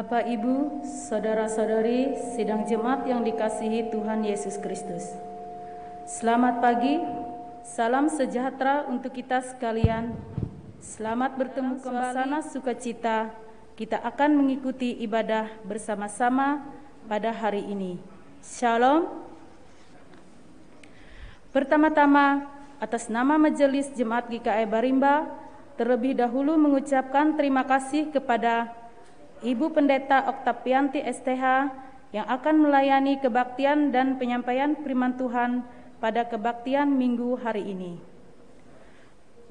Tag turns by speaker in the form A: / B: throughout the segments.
A: Bapak, Ibu, Saudara-saudari, sidang jemaat yang dikasihi Tuhan Yesus Kristus. Selamat pagi, salam sejahtera untuk kita sekalian. Selamat bertemu kembali. Suasana sukacita, kita akan mengikuti ibadah bersama-sama pada hari ini. Shalom. Pertama-tama, atas nama Majelis Jemaat GKI Barimba, terlebih dahulu mengucapkan terima kasih kepada Ibu Pendeta Oktavianti STH yang akan melayani kebaktian dan penyampaian firman Tuhan pada kebaktian Minggu hari ini.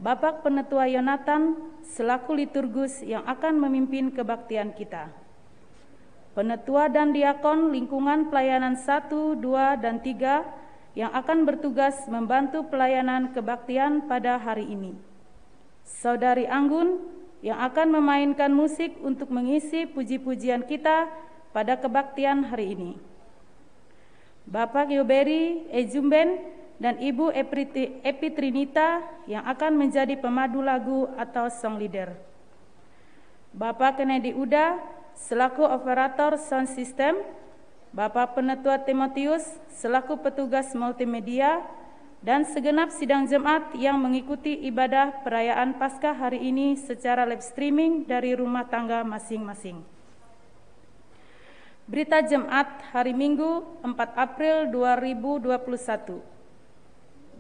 A: Bapak Penetua Yonatan selaku liturgus yang akan memimpin kebaktian kita. Penetua dan diakon lingkungan pelayanan 1, 2, dan 3 yang akan bertugas membantu pelayanan kebaktian pada hari ini. Saudari Anggun yang akan memainkan musik untuk mengisi puji-pujian kita pada kebaktian hari ini. Bapak Yoberi Ejumben dan Ibu Epi Trinita yang akan menjadi pemadu lagu atau song leader. Bapak Kennedy Uda selaku operator sound system, Bapak Penetua Timotius selaku petugas multimedia, dan segenap sidang jemaat yang mengikuti ibadah perayaan Paskah hari ini secara live streaming dari rumah tangga masing-masing. Berita jemaat hari Minggu 4 April 2021.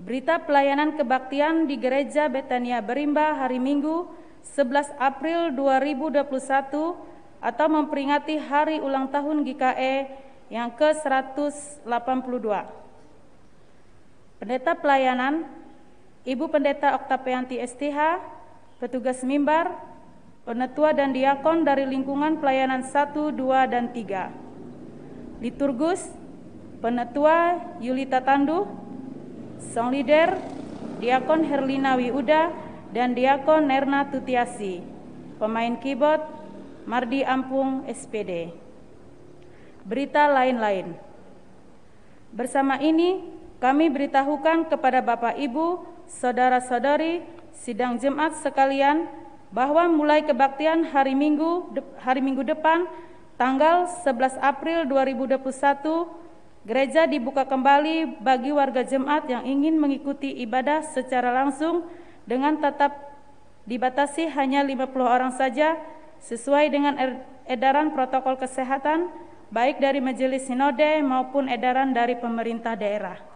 A: Berita pelayanan kebaktian di Gereja Betania Barimba hari Minggu 11 April 2021 atau memperingati hari ulang tahun GKE yang ke-182. Pendeta pelayanan, Ibu Pendeta Oktavianti STH, petugas mimbar, penetua dan diakon dari lingkungan pelayanan 1, 2, dan 3. Liturgus, penetua Yulita Tandu, song leader, diakon Herlina Wiuda, dan diakon Nerna Tutiasi. Pemain keyboard, Mardi Ampung SPD. Berita lain-lain. Bersama ini, kami beritahukan kepada Bapak Ibu, Saudara-saudari, sidang jemaat sekalian bahwa mulai kebaktian hari Minggu depan tanggal 11 April 2021, gereja dibuka kembali bagi warga jemaat yang ingin mengikuti ibadah secara langsung dengan tetap dibatasi hanya 50 orang saja sesuai dengan edaran protokol kesehatan baik dari Majelis Sinode maupun edaran dari pemerintah daerah.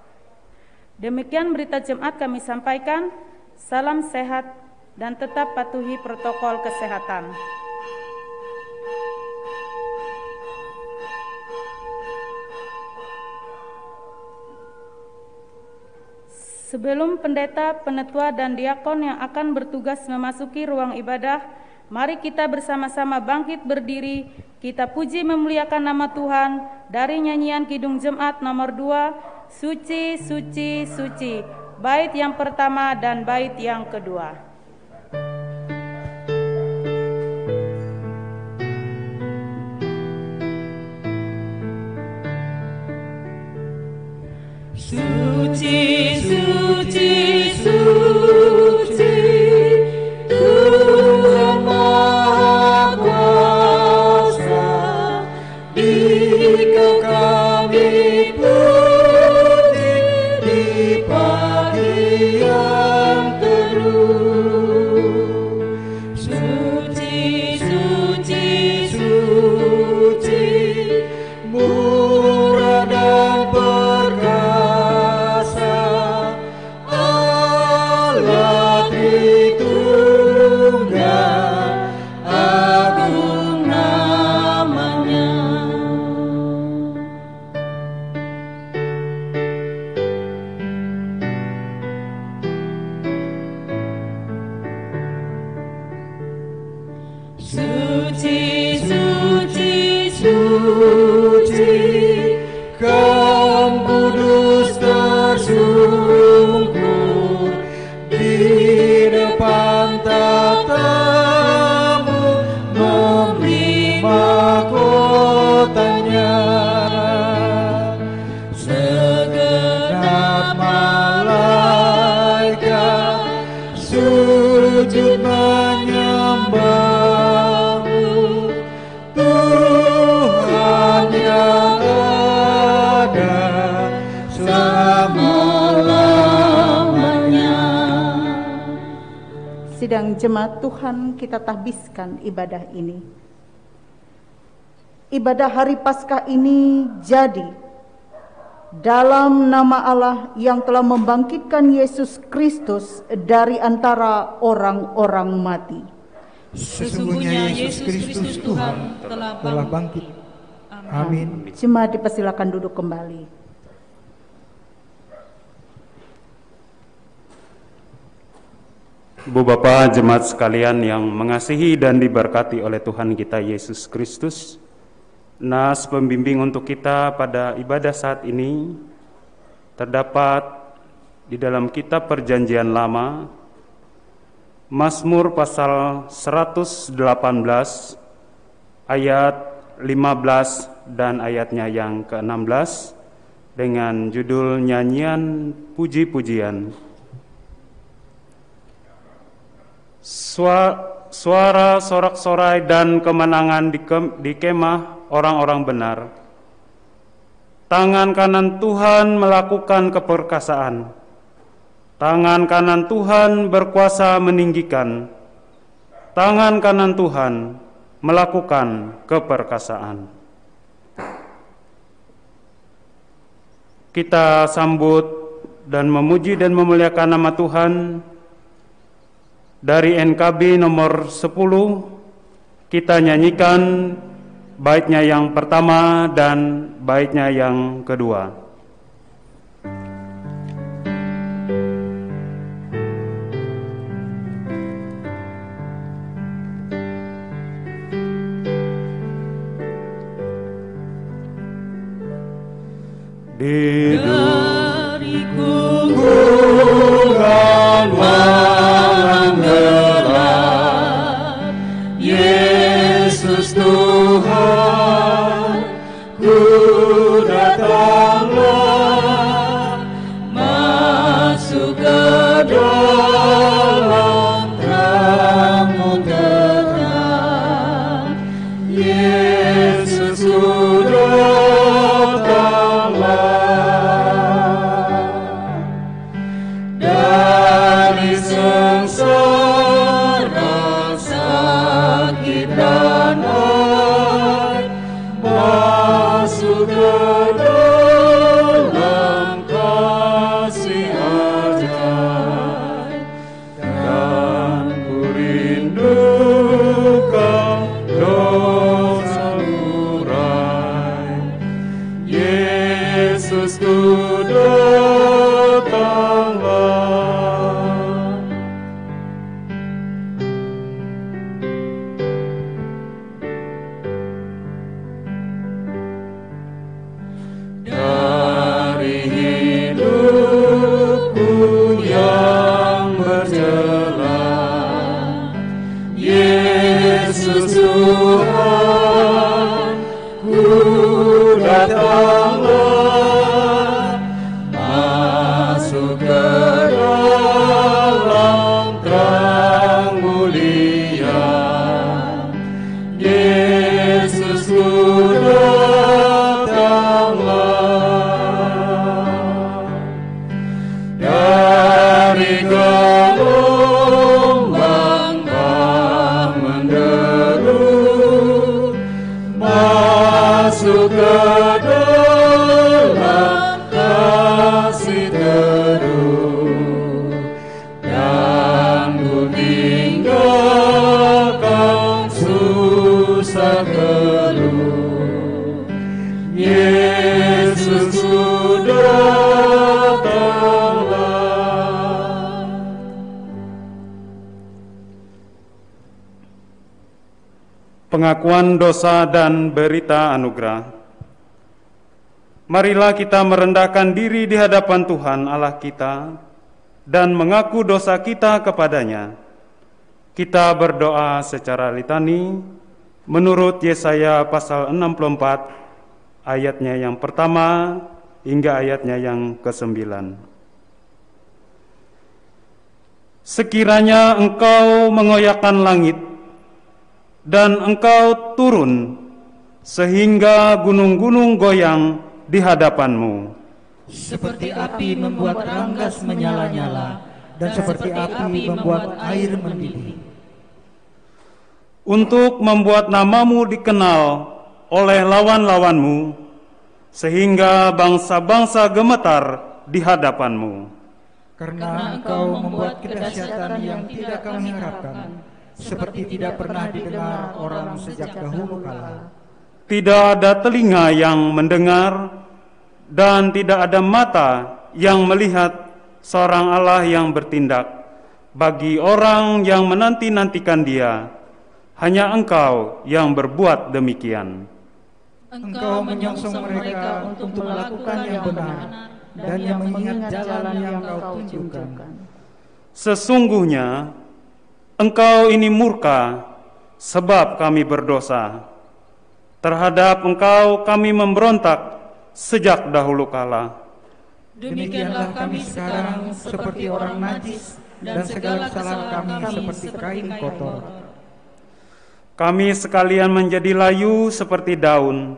A: Demikian berita jemaat kami sampaikan. Salam sehat dan tetap patuhi protokol kesehatan. Sebelum pendeta, penetua, dan diakon yang akan bertugas memasuki ruang ibadah, mari kita bersama-sama bangkit berdiri, kita puji memuliakan nama Tuhan dari nyanyian Kidung Jemaat nomor 2, Suci, Suci, Suci, bait yang pertama dan bait yang kedua.
B: Suci, suci, suci, Tuhan Maha Kuasa, Dikau kami puji di pagi yang teduh. Suci, suci, suci, murah dan perkasa,
C: sidang jemaat Tuhan, kita tahbiskan ibadah ini. Ibadah hari Paskah ini jadi dalam nama Allah yang telah membangkitkan Yesus Kristus dari antara orang-orang mati.
B: Sesungguhnya Yesus Kristus Tuhan telah bangkit. Amin.
C: Jemaat dipersilakan duduk kembali.
D: Ibu Bapak jemaat sekalian yang mengasihi dan diberkati oleh Tuhan kita Yesus Kristus, nas pembimbing untuk kita pada ibadah saat ini terdapat di dalam kitab Perjanjian Lama, Mazmur pasal 118 ayat 15 dan ayatnya yang ke-16 dengan judul nyanyian puji-pujian. Suara sorak-sorai dan kemenangan di kemah orang-orang benar. Tangan kanan Tuhan melakukan keperkasaan. Tangan kanan Tuhan berkuasa meninggikan. Tangan kanan Tuhan melakukan keperkasaan. Kita sambut dan memuji dan memuliakan nama Tuhan. Dari NKB nomor 10, kita nyanyikan baitnya yang pertama dan baitnya yang kedua.
B: Dari gunggungan malam gelap, Yesus Tuhan, ku datanglah, masuk ke dalam terang-Mu terang, Yesus sudah dari sengsara, sakit dan air, masuk ke dalam kasih ajaib, dan ku rindukan dosa urai, Yesus ku datanglah. Dari hidupku yang berjalan, Yesus Tuhan, ku datanglah, masuk ke dalam terang mulia, Yesus ku datanglah. Dari gelombang menderu, masuk ke dalam kasih teduh, dan ku tinggalkan susah keluh, Yesus sudah datanglah.
D: Pengakuan dosa dan berita anugerah. Marilah kita merendahkan diri di hadapan Tuhan Allah kita dan mengaku dosa kita kepadanya. Kita berdoa secara litani menurut Yesaya pasal 64 ayatnya yang pertama hingga ayatnya yang ke-9. Sekiranya Engkau mengoyakkan langit dan Engkau turun sehingga gunung-gunung goyang di hadapan-Mu.
B: Seperti api membuat ranggas menyala-nyala
E: dan seperti api membuat air mendidih.
D: Untuk membuat namamu dikenal oleh lawan-lawanmu, sehingga bangsa-bangsa gemetar di hadapanmu.
E: Karena Engkau membuat kedahsyatan yang tidak kami harapkan, seperti tidak pernah didengar orang sejak dahulu kala.
D: Tidak ada telinga yang mendengar, dan tidak ada mata yang melihat seorang Allah yang bertindak bagi orang yang menanti-nantikan Dia. Hanya Engkau yang berbuat demikian.
E: Engkau menyongsong mereka untuk melakukan yang benar dan yang mengingat jalan yang Engkau tunjukkan.
D: Sesungguhnya Engkau ini murka sebab kami berdosa. Terhadap Engkau kami memberontak sejak dahulu kala.
E: Demikianlah kami sekarang seperti orang najis, dan segala kesalahan kami seperti kain kotor.
D: Kami sekalian menjadi layu seperti daun,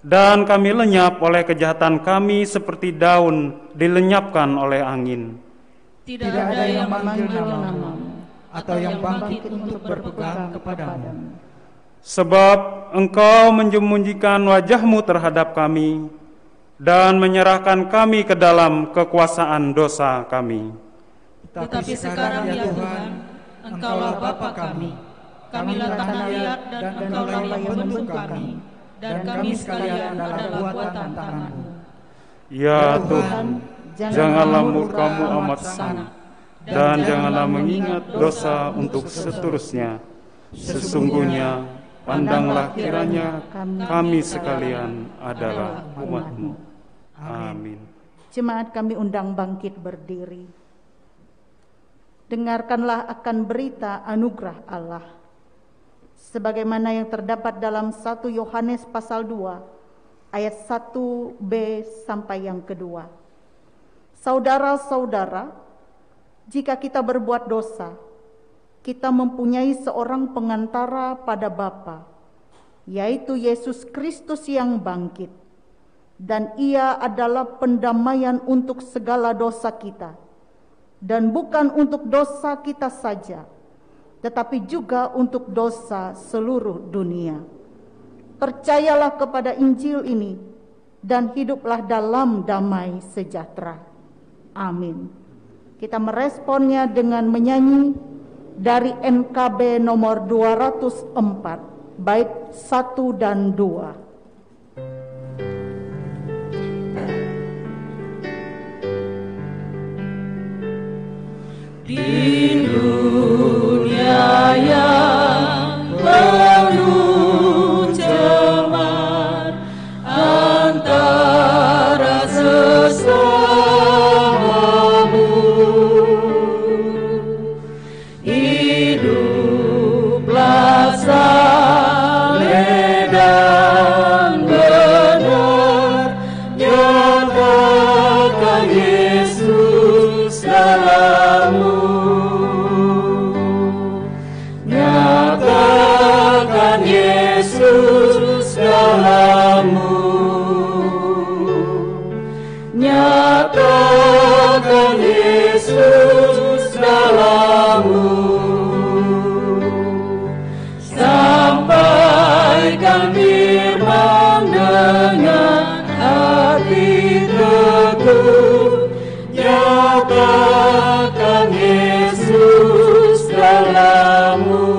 D: dan kami lenyap oleh kejahatan kami seperti daun dilenyapkan oleh angin.
E: Tidak ada yang memanggil namamu, atau yang bangkit untuk berpegang kepadamu.
D: Sebab Engkau menjemunyikan wajah-Mu terhadap kami, dan menyerahkan kami ke dalam kekuasaan dosa kami.
E: Tetapi sekarang ya Tuhan, Engkaulah Bapa kami, kamilah tanah liat dan Engkaulah yang membentuk kami, dan kami sekalian adalah buatan tangan-Mu.
D: Ya Tuhan, janganlah murka-Mu amat sangat, dan janganlah mengingat dosa untuk seterusnya. Sesungguhnya, pandanglah kiranya kami sekalian adalah umat-Mu. Amin.
C: Jemaat kami undang bangkit berdiri. Dengarkanlah akan berita anugerah Allah, sebagaimana yang terdapat dalam 1 Yohanes pasal 2 ayat 1b sampai yang kedua. Saudara-saudara, jika kita berbuat dosa, kita mempunyai seorang pengantara pada Bapa, yaitu Yesus Kristus yang bangkit, dan Ia adalah pendamaian untuk segala dosa kita, dan bukan untuk dosa kita saja, tetapi juga untuk dosa seluruh dunia. Percayalah kepada Injil ini dan hiduplah dalam damai sejahtera. Amin. Kita meresponnya dengan menyanyi dari NKB nomor 204, bait 1 dan 2.
B: Di dunia yang penuh cemar antara sesamamu, hiduplah saleh dan benar, nyatakan Yesus dalammu. Nyatakan Yesus dalammu. Nyatakan Yesus dalammu. Sampaikan firman dengan hati teguh. Nyatakan Yesus dalammu.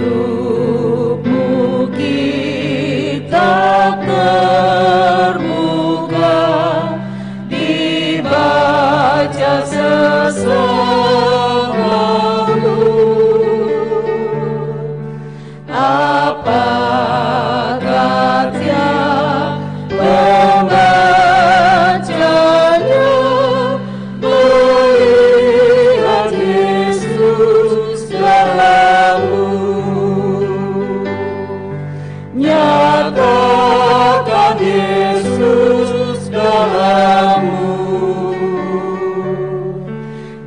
B: Hidupmu kita terbuka, dibaca sesamamu. Apakah tiap pembacanya melihat Yesus dalammu. Nyatakan Yesus dalammu.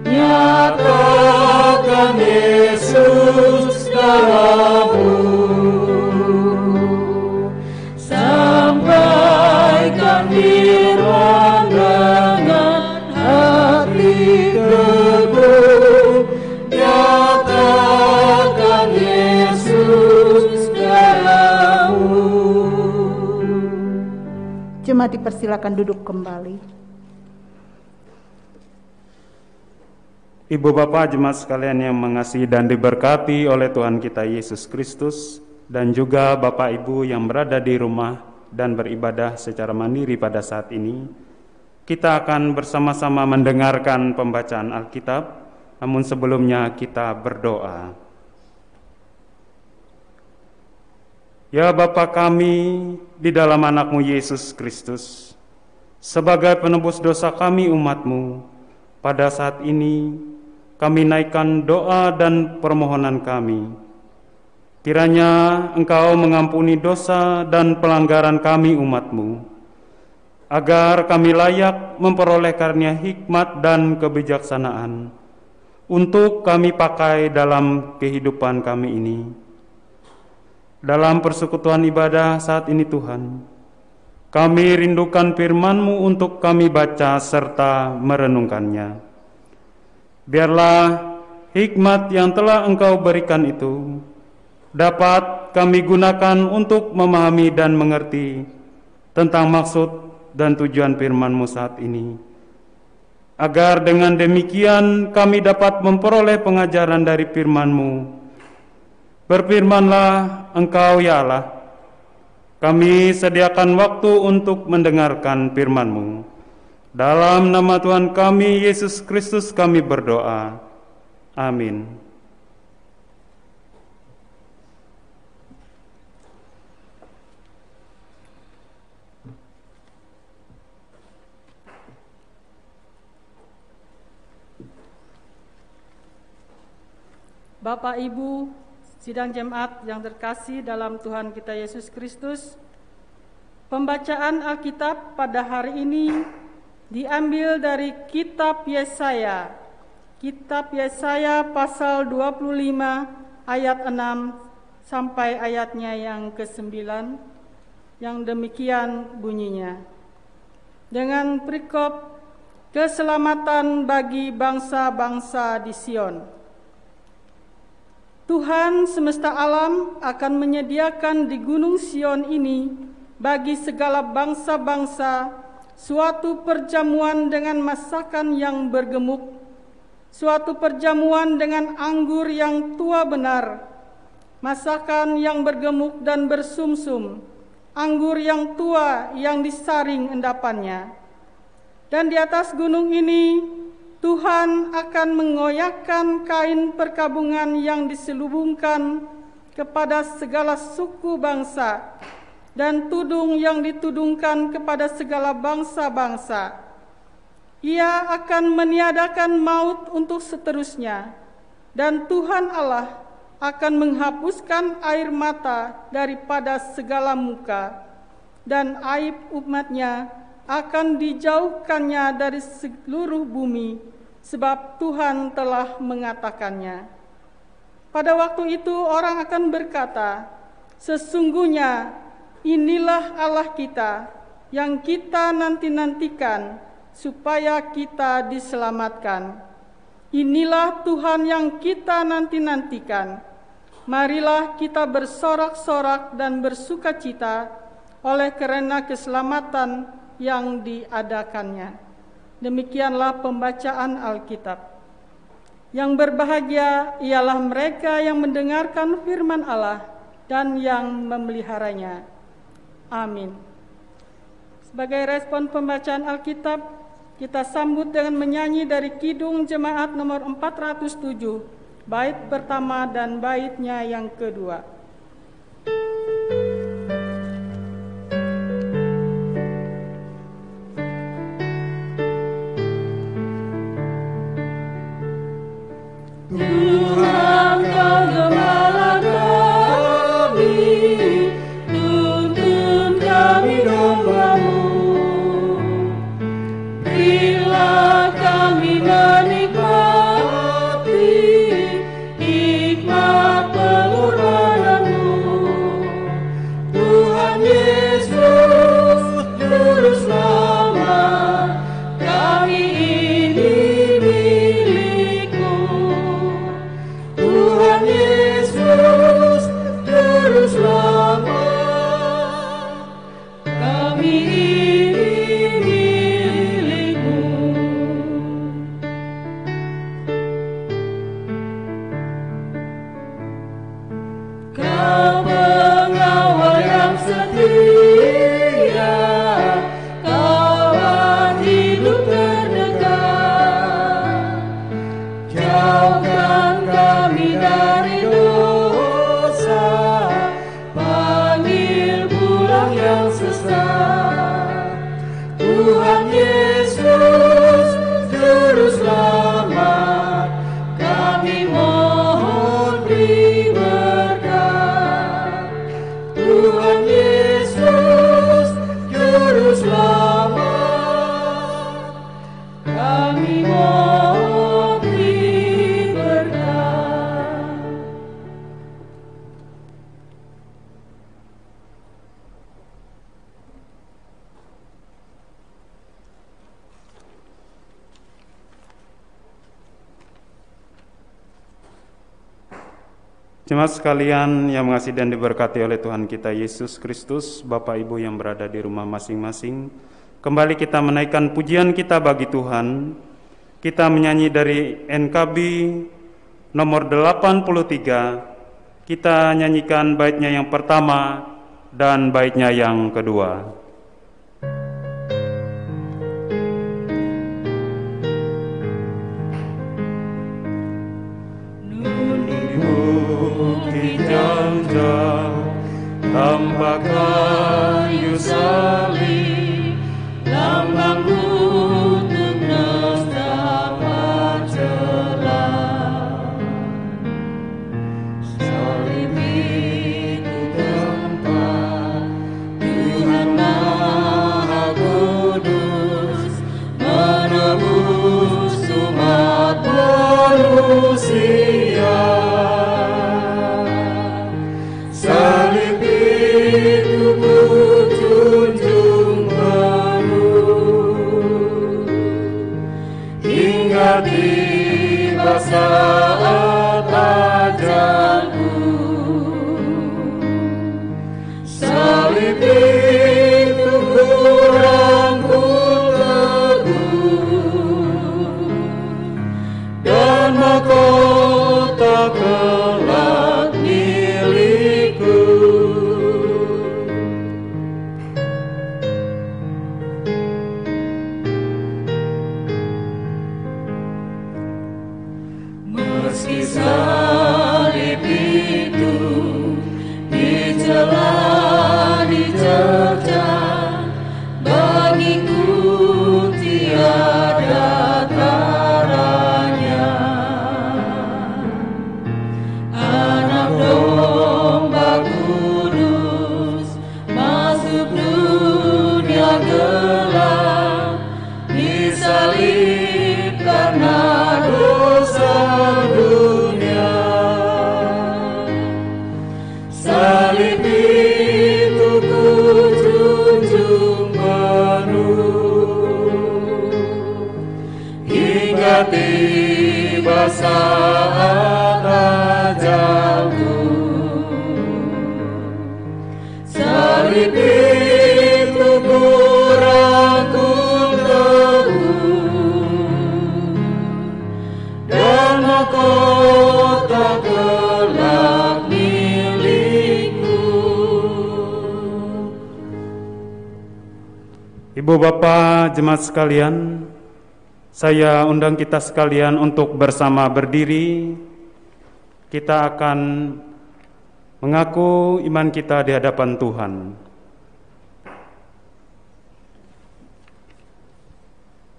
B: Nyatakan Yesus dalammu.
C: jemaat dipersilakan duduk kembali.
D: Ibu bapak jemaat sekalian yang mengasihi dan diberkati oleh Tuhan kita Yesus Kristus, dan juga bapak ibu yang berada di rumah dan beribadah secara mandiri pada saat ini, kita akan bersama-sama mendengarkan pembacaan Alkitab. Namun sebelumnya kita berdoa. Ya Bapa kami di dalam anakmu Yesus Kristus, sebagai penebus dosa kami umat-Mu, pada saat ini kami naikkan doa dan permohonan kami. Kiranya Engkau mengampuni dosa dan pelanggaran kami umat-Mu, agar kami layak memperoleh karunia hikmat dan kebijaksanaan untuk kami pakai dalam kehidupan kami ini. Dalam persekutuan ibadah saat ini Tuhan, kami rindukan firman-Mu untuk kami baca serta merenungkannya. Biarlah hikmat yang telah Engkau berikan itu dapat kami gunakan untuk memahami dan mengerti tentang maksud dan tujuan firman-Mu saat ini, agar dengan demikian kami dapat memperoleh pengajaran dari firman-Mu. Berfirmanlah Engkau ya Allah, kami sediakan waktu untuk mendengarkan firman-Mu. Dalam nama Tuhan kami Yesus Kristus kami berdoa. Amin.
A: Bapak Ibu sidang jemaat yang terkasih dalam Tuhan kita Yesus Kristus, pembacaan Alkitab pada hari ini diambil dari kitab Yesaya. Kitab Yesaya pasal 25 ayat 6 sampai ayatnya yang ke-9, yang demikian bunyinya. Dengan perikop keselamatan bagi bangsa-bangsa di Sion. Tuhan semesta alam akan menyediakan di Gunung Sion ini bagi segala bangsa-bangsa suatu perjamuan dengan masakan yang bergemuk, suatu perjamuan dengan anggur yang tua benar, masakan yang bergemuk dan bersumsum, anggur yang tua yang disaring endapannya. Dan di atas gunung ini Tuhan akan mengoyakkan kain perkabungan yang diselubungkan kepada segala suku bangsa, dan tudung yang ditudungkan kepada segala bangsa-bangsa. Ia akan meniadakan maut untuk seterusnya, dan Tuhan Allah akan menghapuskan air mata daripada segala muka, dan aib umatnya akan dijauhkannya dari seluruh bumi, sebab Tuhan telah mengatakannya. Pada waktu itu orang akan berkata, sesungguhnya inilah Allah kita yang kita nanti-nantikan supaya kita diselamatkan. Inilah Tuhan yang kita nanti-nantikan. Marilah kita bersorak-sorak dan bersukacita oleh karena keselamatan yang diadakannya. Demikianlah pembacaan Alkitab. Yang berbahagia ialah mereka yang mendengarkan firman Allah dan yang memeliharanya. Amin. Sebagai respon pembacaan Alkitab, kita sambut dengan menyanyi dari Kidung Jemaat nomor 407, bait pertama dan baitnya yang kedua.
B: Tuhan Kau gembala kami, tuntun kami domba-Mu. Bila kami menikmati hikmat pengorbanan setia, kawan hidup terdekat. Jauhkan kami dari dosa, panggil pulang yang sesat. Tuhan Yesus, Juru Selamat, kami mohon beri berkat. Tuhan Yesus, Juru Selamat, kami mohon beri berkat.
D: Jemaat sekalian yang mengasihi dan diberkati oleh Tuhan kita Yesus Kristus, Bapak Ibu yang berada di rumah masing-masing, kembali kita menaikkan pujian kita bagi Tuhan. Kita menyanyi dari NKB nomor 83. Kita nyanyikan baitnya yang pertama dan baitnya yang kedua.
B: Tanpa kayu salib, lambang untuk nestapa celah. Salib itu tempat Tuhan Maha Kudus menebus umat manusia. Salib itu ku junjung penuh hingga tiba saat ajalku. Salib itu ku rangkul teguh dan mahkota kelak milikku. Meski salib itu dicela, dicerca, bagiku tiada taranya. Anak domba kudus masuk dunia gelap, disalib karena dosa dunia. Salib itu ku junjung penuh hingga tiba saat ajalku. Salib itu ku rangkul teguh dan mahkota kelak milikku.
D: Ibu Bapak jemaat sekalian, saya undang kita sekalian untuk bersama berdiri. Kita akan mengaku iman kita di hadapan Tuhan.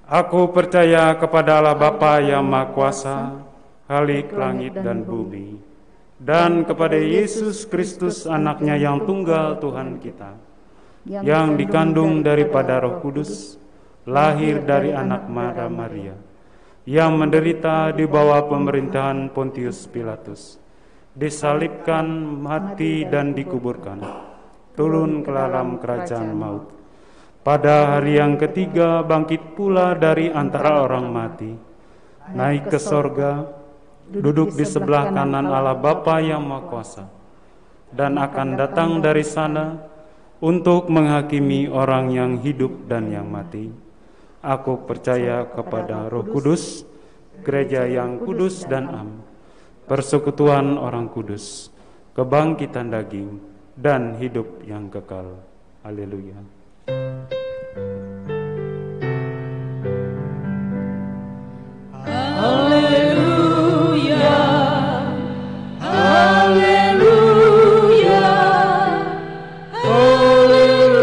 D: Aku percaya kepada Allah Bapa yang Maha Kuasa, Khalik langit dan bumi, dan kepada Yesus Kristus anaknya yang tunggal Tuhan kita, yang dikandung daripada Roh Kudus, lahir dari anak Maria, yang menderita di bawah pemerintahan Pontius Pilatus, disalibkan, mati dan dikuburkan, turun ke dalam kerajaan maut. Pada hari yang ketiga bangkit pula dari antara orang mati, naik ke sorga, duduk di sebelah kanan Allah Bapa yang Maha Kuasa, dan akan datang dari sana untuk menghakimi orang yang hidup dan yang mati. Aku percaya kepada Roh Kudus, gereja yang kudus dan am, persekutuan orang kudus, kebangkitan daging, dan hidup yang kekal. Haleluya.
B: Haleluya, haleluya, haleluya.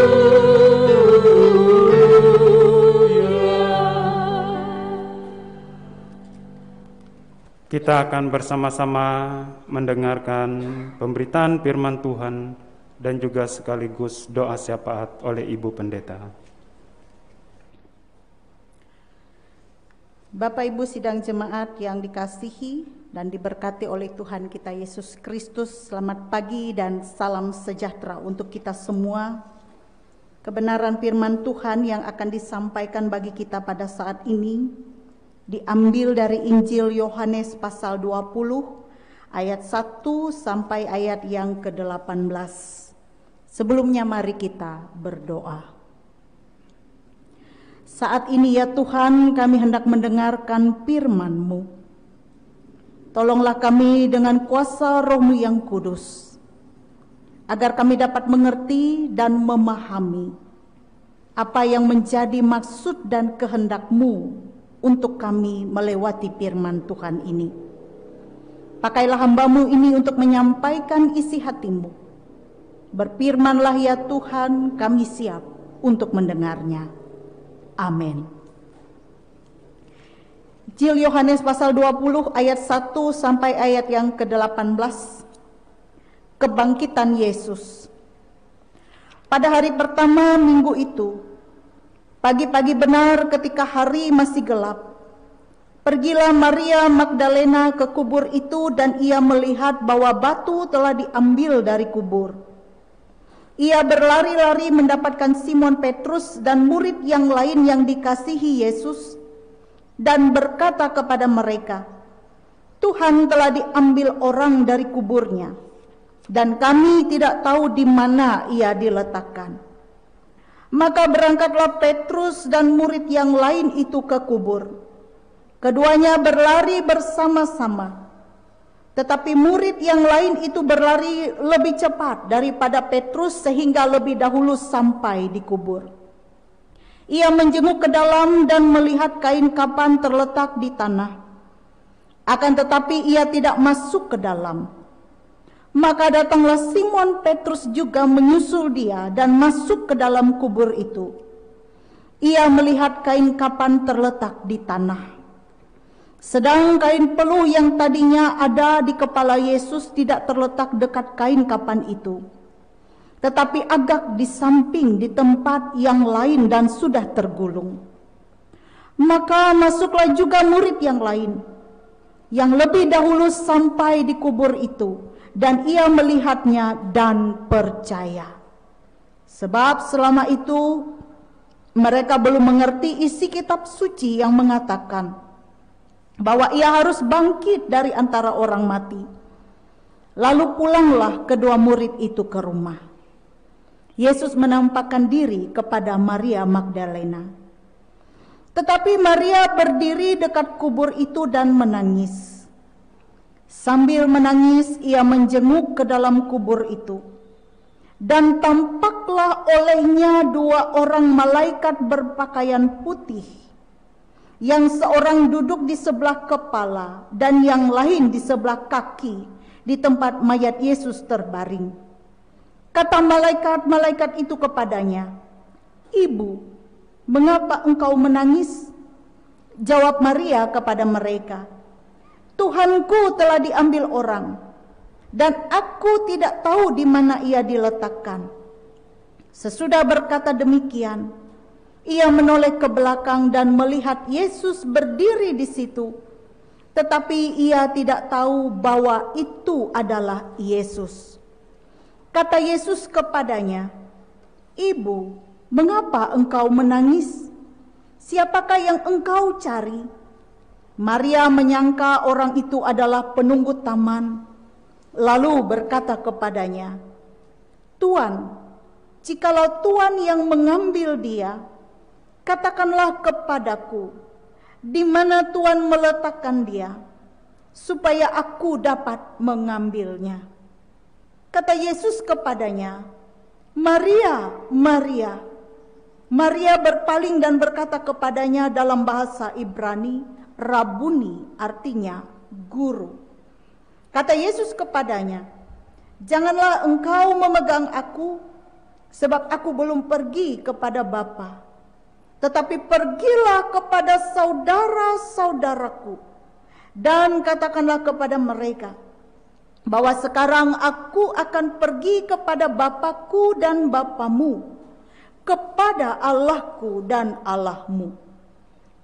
D: Kita akan bersama-sama mendengarkan pemberitaan firman Tuhan dan juga sekaligus doa syafaat oleh Ibu Pendeta.
C: Bapak Ibu sidang jemaat yang dikasihi dan diberkati oleh Tuhan kita Yesus Kristus, selamat pagi dan salam sejahtera untuk kita semua. Kebenaran firman Tuhan yang akan disampaikan bagi kita pada saat ini diambil dari Injil Yohanes pasal 20 ayat 1 sampai ayat yang ke-18. Sebelumnya mari kita berdoa. Saat ini ya Tuhan, kami hendak mendengarkan firman-Mu. Tolonglah kami dengan kuasa Roh-Mu yang kudus, agar kami dapat mengerti dan memahami apa yang menjadi maksud dan kehendak-Mu untuk kami melewati firman Tuhan ini. Pakailah hamba-Mu ini untuk menyampaikan isi hati-Mu. Berfirmanlah ya Tuhan, kami siap untuk mendengarnya. Amin. Injil Yohanes pasal 20 ayat 1 sampai ayat yang ke-18. Kebangkitan Yesus. Pada hari pertama minggu itu, pagi-pagi benar ketika hari masih gelap, pergilah Maria Magdalena ke kubur itu dan ia melihat bahwa batu telah diambil dari kubur. Ia berlari-lari mendapatkan Simon Petrus dan murid yang lain yang dikasihi Yesus dan berkata kepada mereka, "Tuhan telah diambil orang dari kuburnya dan kami tidak tahu di mana ia diletakkan." Maka berangkatlah Petrus dan murid yang lain itu ke kubur. Keduanya berlari bersama-sama. Tetapi murid yang lain itu berlari lebih cepat daripada Petrus sehingga lebih dahulu sampai di kubur. Ia menjenguk ke dalam dan melihat kain kapan terletak di tanah. Akan tetapi ia tidak masuk ke dalam. Maka datanglah Simon Petrus juga menyusul dia dan masuk ke dalam kubur itu. Ia melihat kain kapan terletak di tanah. Sedang kain peluh yang tadinya ada di kepala Yesus tidak terletak dekat kain kapan itu, tetapi agak di samping di tempat yang lain dan sudah tergulung. Maka masuklah juga murid yang lain, yang lebih dahulu sampai di kubur itu, dan ia melihatnya dan percaya. Sebab selama itu mereka belum mengerti isi kitab suci yang mengatakan bahwa ia harus bangkit dari antara orang mati. Lalu pulanglah kedua murid itu ke rumah. Yesus menampakkan diri kepada Maria Magdalena. Tetapi Maria berdiri dekat kubur itu dan menangis. Sambil menangis ia menjenguk ke dalam kubur itu. Dan tampaklah olehnya dua orang malaikat berpakaian putih, yang seorang duduk di sebelah kepala dan yang lain di sebelah kaki di tempat mayat Yesus terbaring. Kata malaikat-malaikat itu kepadanya, "Ibu, mengapa engkau menangis?" Jawab Maria kepada mereka, "Tuhanku telah diambil orang, dan aku tidak tahu di mana ia diletakkan." Sesudah berkata demikian, ia menoleh ke belakang dan melihat Yesus berdiri di situ, tetapi ia tidak tahu bahwa itu adalah Yesus. Kata Yesus kepadanya, "Ibu, mengapa engkau menangis? Siapakah yang engkau cari?" Maria menyangka orang itu adalah penunggu taman, lalu berkata kepadanya, "Tuan, jikalau Tuan yang mengambil dia, katakanlah kepadaku, di mana Tuhan meletakkan dia, supaya aku dapat mengambilnya." Kata Yesus kepadanya, "Maria, Maria." Maria berpaling dan berkata kepadanya dalam bahasa Ibrani, Rabuni, artinya guru. Kata Yesus kepadanya, "Janganlah engkau memegang aku, sebab aku belum pergi kepada Bapa. Tetapi pergilah kepada saudara-saudaraku, dan katakanlah kepada mereka, bahwa sekarang aku akan pergi kepada Bapakku dan Bapamu, kepada Allahku dan Allahmu."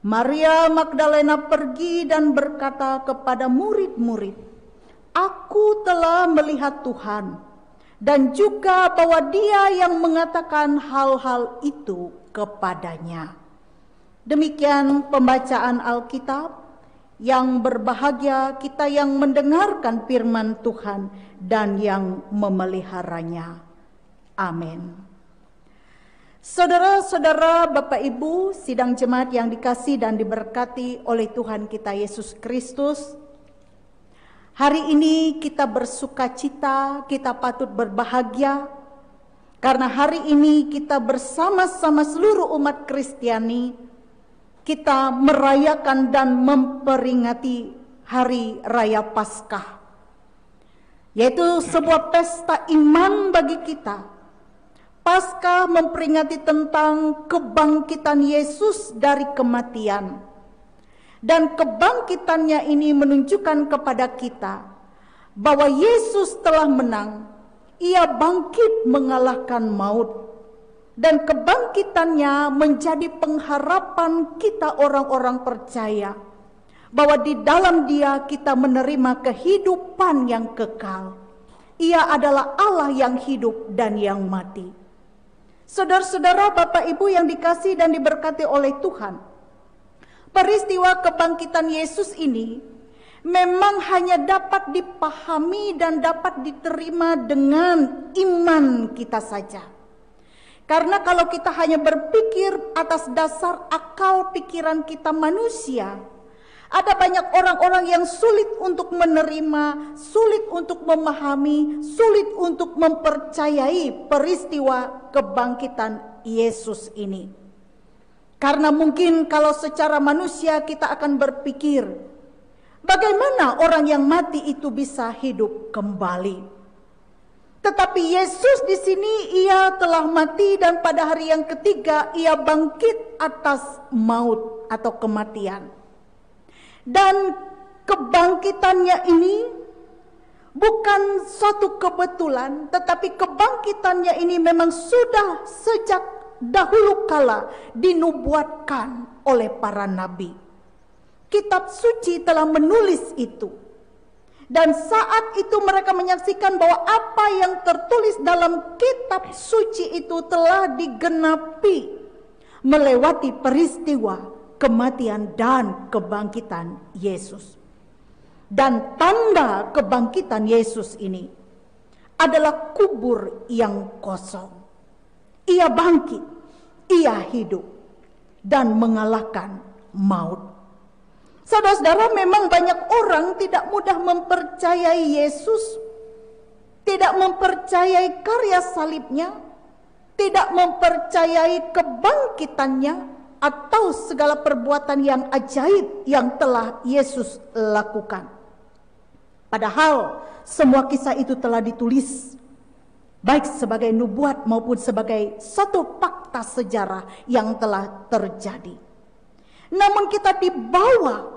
C: Maria Magdalena pergi dan berkata kepada murid-murid, "Aku telah melihat Tuhan," dan juga bahwa Dia yang mengatakan hal-hal itu kepadanya. Demikian pembacaan Alkitab. Yang berbahagia kita yang mendengarkan firman Tuhan dan yang memeliharanya. Amin. Saudara-saudara, Bapak Ibu, sidang jemaat yang dikasihi dan diberkati oleh Tuhan kita Yesus Kristus, hari ini kita bersukacita, kita patut berbahagia, karena hari ini kita bersama-sama seluruh umat Kristiani, kita merayakan dan memperingati Hari Raya Paskah, yaitu sebuah pesta iman bagi kita. Paskah memperingati tentang kebangkitan Yesus dari kematian. Dan kebangkitannya ini menunjukkan kepada kita bahwa Yesus telah menang. Ia bangkit mengalahkan maut. Dan kebangkitannya menjadi pengharapan kita orang-orang percaya, bahwa di dalam Dia kita menerima kehidupan yang kekal. Ia adalah Allah yang hidup dan yang mati. Saudara-saudara, Bapak Ibu yang dikasihi dan diberkati oleh Tuhan, peristiwa kebangkitan Yesus ini memang hanya dapat dipahami dan dapat diterima dengan iman kita saja. Karena kalau kita hanya berpikir atas dasar akal pikiran kita manusia, ada banyak orang-orang yang sulit untuk menerima, sulit untuk memahami, sulit untuk mempercayai peristiwa kebangkitan Yesus ini. Karena mungkin kalau secara manusia kita akan berpikir, bagaimana orang yang mati itu bisa hidup kembali? Tetapi Yesus di sini Ia telah mati dan pada hari yang ketiga Ia bangkit atas maut atau kematian. Dan kebangkitannya ini bukan suatu kebetulan, tetapi kebangkitannya ini memang sudah sejak dahulu kala dinubuatkan oleh para nabi. Kitab suci telah menulis itu. Dan saat itu mereka menyaksikan bahwa apa yang tertulis dalam kitab suci itu telah digenapi melewati peristiwa kematian dan kebangkitan Yesus. Dan tanda kebangkitan Yesus ini adalah kubur yang kosong. Ia bangkit, Ia hidup dan mengalahkan maut. Saudara-saudara, memang banyak orang tidak mudah mempercayai Yesus, tidak mempercayai karya salibnya, tidak mempercayai kebangkitannya, atau segala perbuatan yang ajaib yang telah Yesus lakukan. Padahal semua kisah itu telah ditulis, baik sebagai nubuat maupun sebagai satu fakta sejarah yang telah terjadi. Namun kita dibawa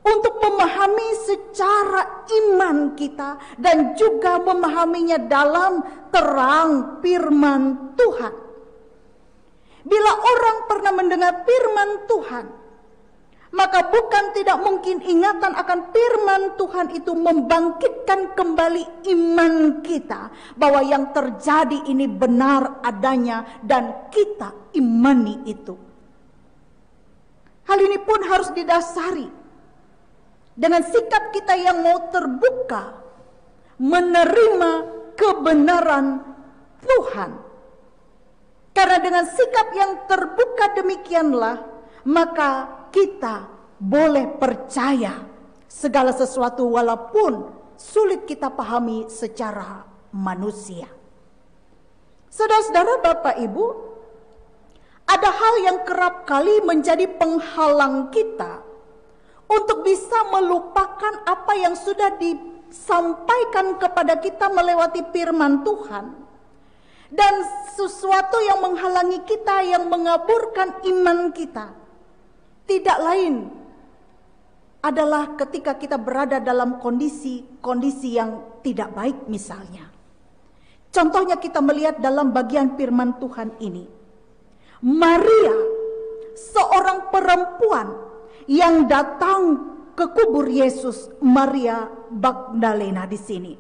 C: untuk memahami secara iman kita dan juga memahaminya dalam terang firman Tuhan. Bila orang pernah mendengar firman Tuhan, maka bukan tidak mungkin ingatan akan firman Tuhan itu membangkitkan kembali iman kita bahwa yang terjadi ini benar adanya dan kita imani itu. Hal ini pun harus didasari dengan sikap kita yang mau terbuka menerima kebenaran Tuhan. Karena dengan sikap yang terbuka demikianlah, maka kita boleh percaya segala sesuatu walaupun sulit kita pahami secara manusia. Saudara-saudara, Bapak Ibu, ada hal yang kerap kali menjadi penghalang kita untuk bisa melupakan apa yang sudah disampaikan kepada kita melewati firman Tuhan. Dan sesuatu yang menghalangi kita, yang mengaburkan iman kita, tidak lain adalah ketika kita berada dalam kondisi yang tidak baik misalnya. Contohnya kita melihat dalam bagian firman Tuhan ini. Maria, seorang perempuan yang datang ke kubur Yesus, Maria Magdalena di sini.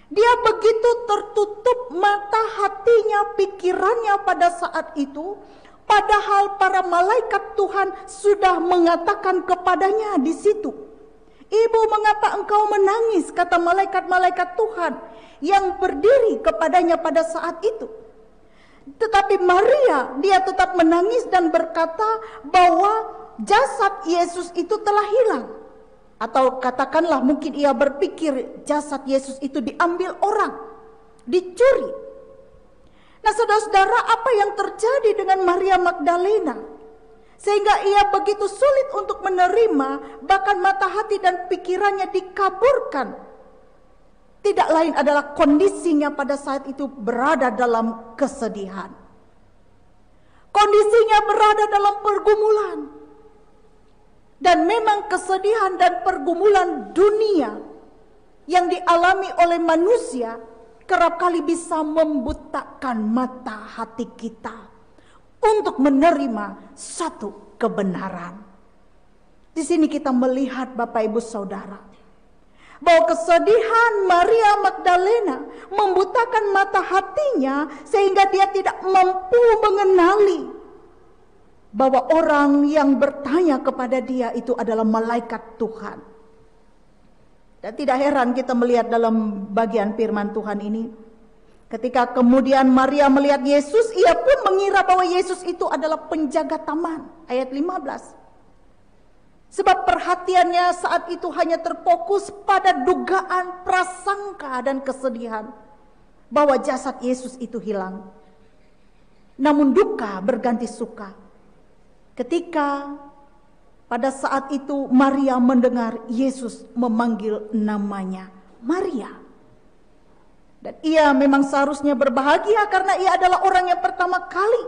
C: Dia begitu tertutup mata hatinya, pikirannya pada saat itu, padahal para malaikat Tuhan sudah mengatakan kepadanya di situ. Ibu, mengapa engkau menangis? Kata malaikat-malaikat Tuhan yang berdiri kepadanya pada saat itu. Tetapi Maria, dia tetap menangis dan berkata bahwa jasad Yesus itu telah hilang. Atau katakanlah mungkin ia berpikir jasad Yesus itu diambil orang, dicuri. Nah saudara-saudara, apa yang terjadi dengan Maria Magdalena? Sehingga ia begitu sulit untuk menerima, bahkan mata hati dan pikirannya dikaburkan. Tidak lain adalah kondisinya pada saat itu berada dalam kesedihan. Kondisinya berada dalam pergumulan. Dan memang kesedihan dan pergumulan dunia yang dialami oleh manusia kerap kali bisa membutakan mata hati kita untuk menerima satu kebenaran. Di sini kita melihat Bapak Ibu Saudara, bahwa kesedihan Maria Magdalena membutakan mata hatinya sehingga dia tidak mampu mengenali bahwa orang yang bertanya kepada dia itu adalah malaikat Tuhan. Dan tidak heran kita melihat dalam bagian firman Tuhan ini, ketika kemudian Maria melihat Yesus, ia pun mengira bahwa Yesus itu adalah penjaga taman. Ayat 15. Sebab perhatiannya saat itu hanya terfokus pada dugaan, prasangka dan kesedihan bahwa jasad Yesus itu hilang. Namun duka berganti suka ketika pada saat itu Maria mendengar Yesus memanggil namanya Maria. Dan ia memang seharusnya berbahagia karena ia adalah orang yang pertama kali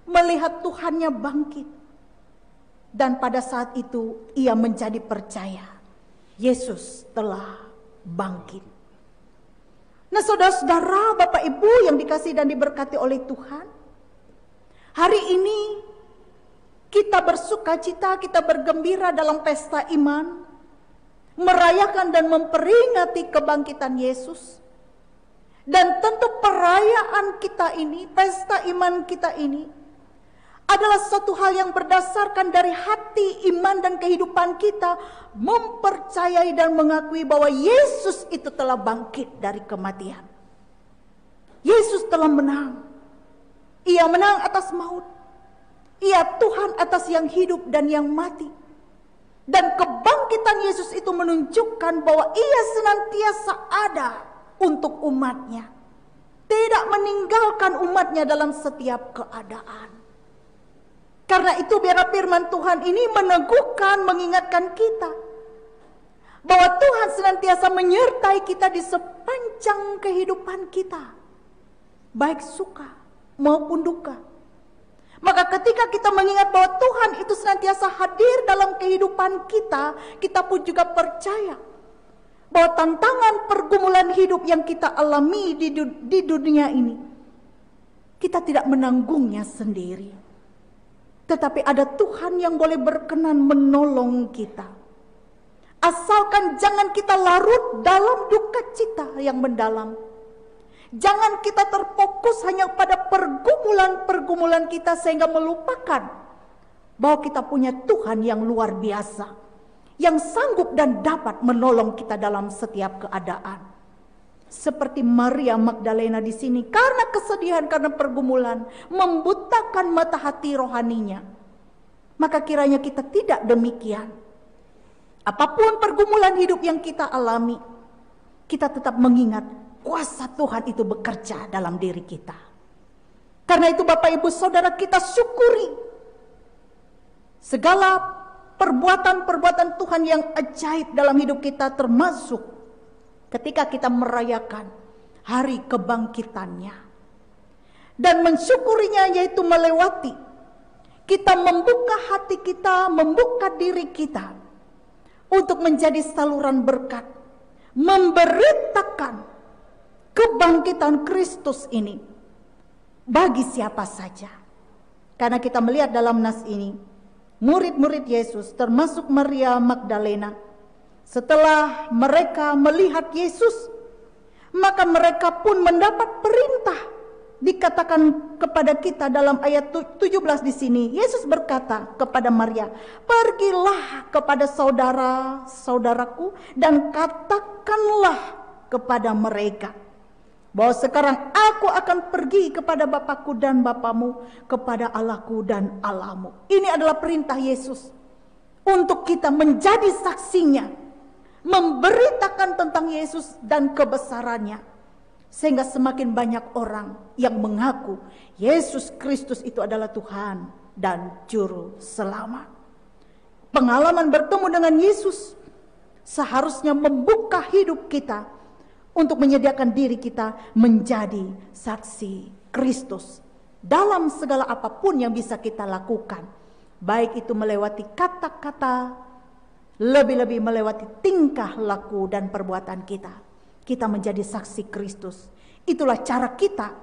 C: melihat Tuhannya bangkit. Dan pada saat itu ia menjadi percaya Yesus telah bangkit. Nah saudara-saudara, Bapak Ibu yang dikasihi dan diberkati oleh Tuhan, hari ini kita bersuka cita, kita bergembira dalam pesta iman, merayakan dan memperingati kebangkitan Yesus. Dan tentu perayaan kita ini, pesta iman kita ini, adalah suatu hal yang berdasarkan dari hati, iman dan kehidupan kita, mempercayai dan mengakui bahwa Yesus itu telah bangkit dari kematian. Yesus telah menang. Ia menang atas maut. Ia Tuhan atas yang hidup dan yang mati. Dan kebangkitan Yesus itu menunjukkan bahwa ia senantiasa ada untuk umatnya. Tidak meninggalkan umatnya dalam setiap keadaan. Karena itu biarlah firman Tuhan ini meneguhkan, mengingatkan kita bahwa Tuhan senantiasa menyertai kita di sepanjang kehidupan kita, baik suka maupun duka. Maka ketika kita mengingat bahwa Tuhan itu senantiasa hadir dalam kehidupan kita, kita pun juga percaya bahwa tantangan pergumulan hidup yang kita alami di dunia ini, kita tidak menanggungnya sendiri. Tetapi ada Tuhan yang boleh berkenan menolong kita. Asalkan jangan kita larut dalam duka cita yang mendalam. Jangan kita terfokus hanya pada pergumulan-pergumulan kita sehingga melupakan bahwa kita punya Tuhan yang luar biasa, yang sanggup dan dapat menolong kita dalam setiap keadaan. Seperti Maria Magdalena di sini, karena kesedihan, karena pergumulan, membutakan mata hati rohaninya. Maka kiranya kita tidak demikian. Apapun pergumulan hidup yang kita alami, kita tetap mengingat kuasa Tuhan itu bekerja dalam diri kita. Karena itu Bapak Ibu Saudara, kita syukuri segala perbuatan-perbuatan Tuhan yang ajaib dalam hidup kita, termasuk ketika kita merayakan hari kebangkitannya. Dan mensyukurinya yaitu melewati kita membuka hati kita, membuka diri kita untuk menjadi saluran berkat, memberitakan kebangkitan Kristus ini bagi siapa saja. Karena kita melihat dalam nas ini, murid-murid Yesus termasuk Maria Magdalena, setelah mereka melihat Yesus, maka mereka pun mendapat perintah. Dikatakan kepada kita dalam ayat 17 di sini, Yesus berkata kepada Maria, "Pergilah kepada saudara-saudaraku dan katakanlah kepada mereka bahwa sekarang aku akan pergi kepada Bapakku dan Bapamu, kepada Allahku dan Allahmu." Ini adalah perintah Yesus untuk kita menjadi saksinya, memberitakan tentang Yesus dan kebesarannya, sehingga semakin banyak orang yang mengaku Yesus Kristus itu adalah Tuhan dan Juru Selamat. Pengalaman bertemu dengan Yesus seharusnya membuka hidup kita untuk menyediakan diri kita menjadi saksi Kristus dalam segala apapun yang bisa kita lakukan, baik itu melewati kata-kata, lebih-lebih melewati tingkah laku dan perbuatan kita. Kita menjadi saksi Kristus. Itulah cara kita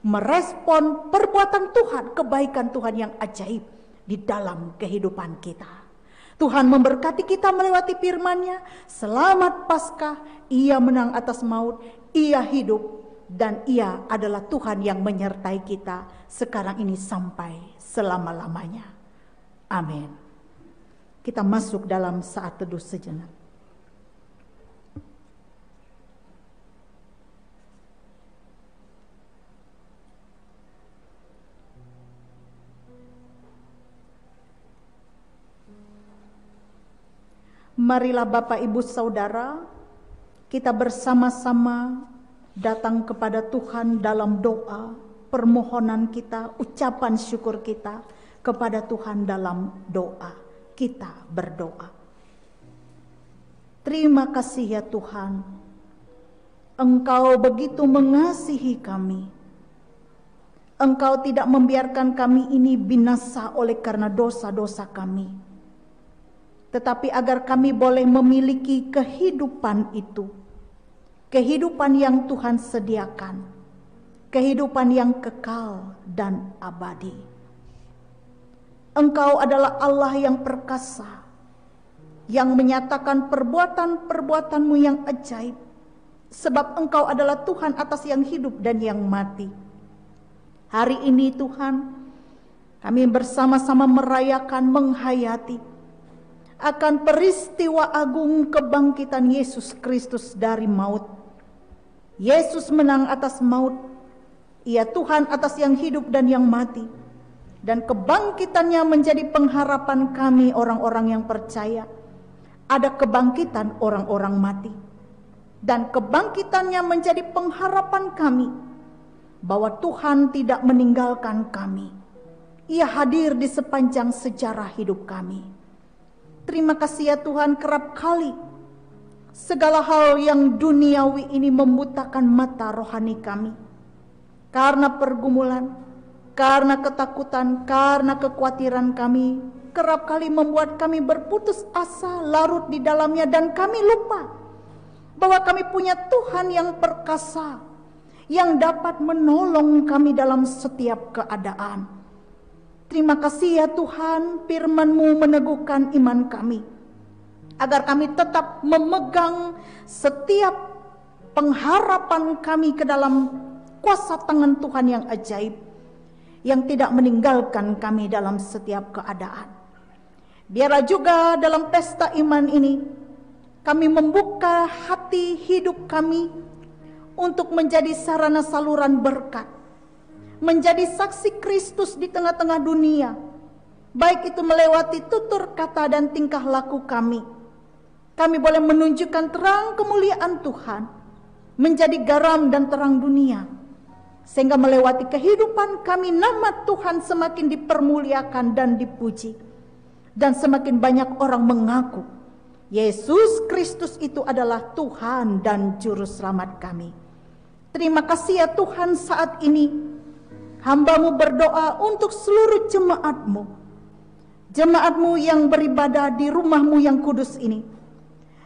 C: merespon perbuatan Tuhan, kebaikan Tuhan yang ajaib di dalam kehidupan kita. Tuhan memberkati kita melewati firman-Nya. Selamat Paskah, Ia menang atas maut, Ia hidup, dan Ia adalah Tuhan yang menyertai kita sekarang ini sampai selama-lamanya. Amin. Kita masuk dalam saat teduh sejenak. Marilah Bapak Ibu Saudara, kita bersama-sama datang kepada Tuhan dalam doa, permohonan kita, ucapan syukur kita kepada Tuhan dalam doa. Kita berdoa. Terima kasih ya Tuhan, Engkau begitu mengasihi kami. Engkau tidak membiarkan kami ini binasa oleh karena dosa-dosa kami, tetapi agar kami boleh memiliki kehidupan itu, kehidupan yang Tuhan sediakan, kehidupan yang kekal dan abadi. Engkau adalah Allah yang perkasa, yang menyatakan perbuatan-perbuatan-Mu yang ajaib, sebab Engkau adalah Tuhan atas yang hidup dan yang mati. Hari ini Tuhan, kami bersama-sama merayakan, menghayati akan peristiwa agung kebangkitan Yesus Kristus dari maut. Yesus menang atas maut. Ia Tuhan atas yang hidup dan yang mati. Dan kebangkitannya menjadi pengharapan kami orang-orang yang percaya. Ada kebangkitan orang-orang mati. Dan kebangkitannya menjadi pengharapan kami bahwa Tuhan tidak meninggalkan kami. Ia hadir di sepanjang sejarah hidup kami. Terima kasih ya Tuhan, kerap kali segala hal yang duniawi ini membutakan mata rohani kami. Karena pergumulan, karena ketakutan, karena kekhawatiran kami, kerap kali membuat kami berputus asa, larut di dalamnya, dan kami lupa bahwa kami punya Tuhan yang perkasa, yang dapat menolong kami dalam setiap keadaan. Terima kasih ya Tuhan, firman-Mu meneguhkan iman kami, agar kami tetap memegang setiap pengharapan kami ke dalam kuasa tangan Tuhan yang ajaib, yang tidak meninggalkan kami dalam setiap keadaan. Biarlah juga dalam pesta iman ini, kami membuka hati hidup kami untuk menjadi sarana saluran berkat, menjadi saksi Kristus di tengah-tengah dunia, baik itu melewati tutur kata dan tingkah laku kami. Kami boleh menunjukkan terang kemuliaan Tuhan menjadi garam dan terang dunia, sehingga melewati kehidupan kami nama Tuhan semakin dipermuliakan dan dipuji, dan semakin banyak orang mengaku Yesus Kristus itu adalah Tuhan dan Juru Selamat kami. Terima kasih ya Tuhan, saat ini hamba-Mu berdoa untuk seluruh jemaat-Mu, jemaat-Mu yang beribadah di rumah-Mu yang kudus ini,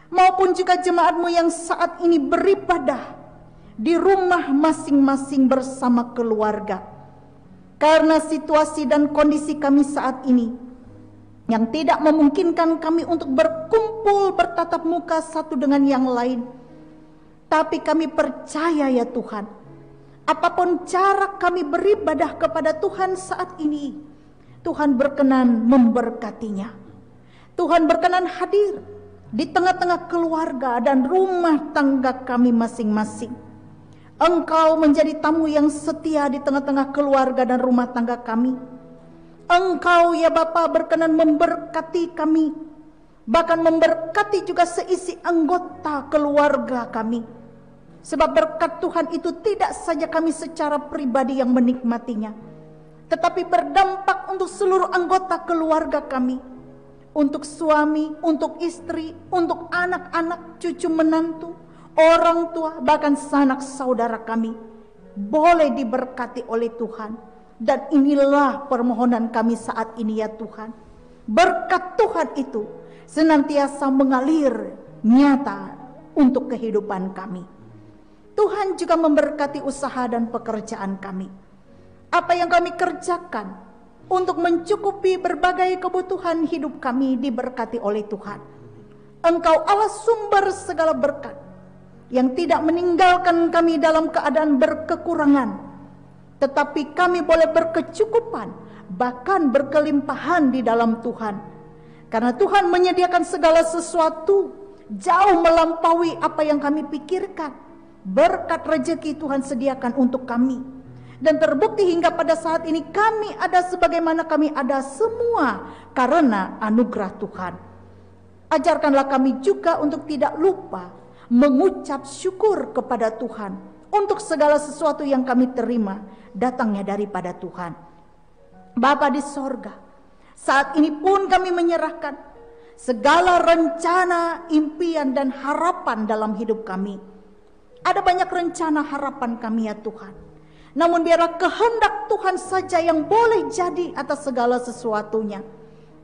C: maupun juga jemaat-Mu yang saat ini beribadah di rumah masing-masing bersama keluarga. Karena situasi dan kondisi kami saat ini yang tidak memungkinkan kami untuk berkumpul bertatap muka satu dengan yang lain, tapi kami percaya ya Tuhan, apapun cara kami beribadah kepada Tuhan saat ini, Tuhan berkenan memberkatinya. Tuhan berkenan hadir di tengah-tengah keluarga dan rumah tangga kami masing-masing. Engkau menjadi tamu yang setia di tengah-tengah keluarga dan rumah tangga kami. Engkau ya Bapa berkenan memberkati kami, bahkan memberkati juga seisi anggota keluarga kami. Sebab berkat Tuhan itu tidak saja kami secara pribadi yang menikmatinya, tetapi berdampak untuk seluruh anggota keluarga kami, untuk suami, untuk istri, untuk anak-anak, cucu menantu, orang tua, bahkan sanak saudara kami boleh diberkati oleh Tuhan. Dan inilah permohonan kami saat ini ya Tuhan, berkat Tuhan itu senantiasa mengalir nyata untuk kehidupan kami. Tuhan juga memberkati usaha dan pekerjaan kami. Apa yang kami kerjakan untuk mencukupi berbagai kebutuhan hidup kami diberkati oleh Tuhan. Engkau Allah sumber segala berkat, yang tidak meninggalkan kami dalam keadaan berkekurangan, tetapi kami boleh berkecukupan, bahkan berkelimpahan di dalam Tuhan. Karena Tuhan menyediakan segala sesuatu jauh melampaui apa yang kami pikirkan. Berkat rezeki Tuhan sediakan untuk kami. Dan terbukti hingga pada saat ini kami ada sebagaimana kami ada semua karena anugerah Tuhan. Ajarkanlah kami juga untuk tidak lupa mengucap syukur kepada Tuhan untuk segala sesuatu yang kami terima datangnya daripada Tuhan. Bapa di sorga, saat ini pun kami menyerahkan segala rencana, impian dan harapan dalam hidup kami. Ada banyak rencana harapan kami ya Tuhan, namun biarlah kehendak Tuhan saja yang boleh jadi atas segala sesuatunya.